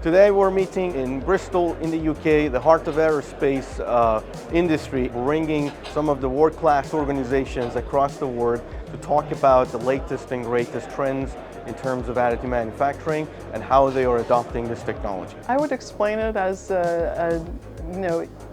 Today we're meeting in Bristol in the UK, the heart of aerospace industry, bringing some of the world-class organizations across the world to talk about the latest and greatest trends in terms of additive manufacturing and how they are adopting this technology. I would explain it as a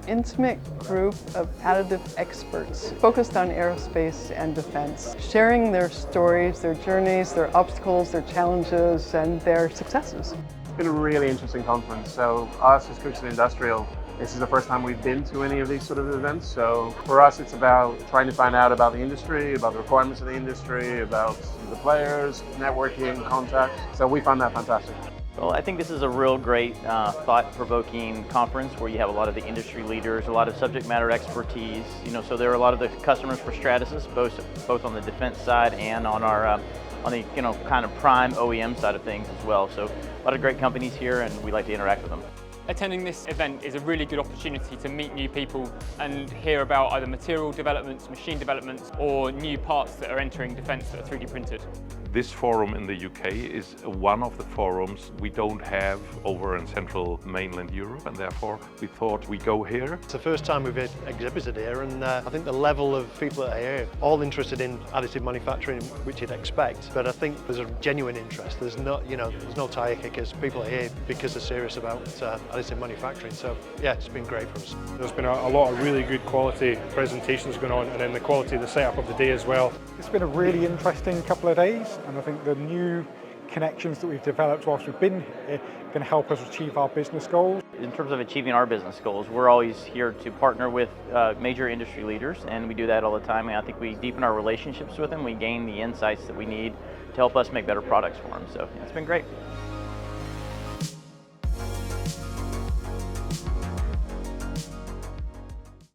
intimate group of additive experts focused on aerospace and defense, sharing their stories, their journeys, their obstacles, their challenges, and their successes. It's been a really interesting conference. So us as Cookson Industrial, this is the first time we've been to any of these sort of events. So for us, it's about trying to find out about the industry, about the requirements of the industry, about the players, networking, contacts. So we found that fantastic. Well, I think this is a real great thought-provoking conference where you have a lot of the industry leaders, a lot of subject matter expertise. So there are a lot of the customers for Stratasys, both on the defense side and on our on the kind of prime OEM side of things as well. So a lot of great companies here, and we like to interact with them. Attending this event is a really good opportunity to meet new people and hear about either material developments, machine developments, or new parts that are entering defence that are 3D printed. This forum in the UK is one of the forums we don't have over in central mainland Europe, and therefore we thought we'd go here. It's the first time we've exhibited here, and I think the level of people that are here, all interested in additive manufacturing, which you'd expect, but I think there's a genuine interest. There's not, there's no tire kickers. People are here because they're serious about additive manufacturing. So yeah, it's been great for us. There's been a lot of really good quality presentations going on, and then the quality of the setup of the day as well. It's been a really interesting couple of days, and I think the new connections that we've developed whilst we've been here can help us achieve our business goals. In terms of achieving our business goals, we're always here to partner with major industry leaders, and we do that all the time. And I think we deepen our relationships with them. We gain the insights that we need to help us make better products for them. So it's been great.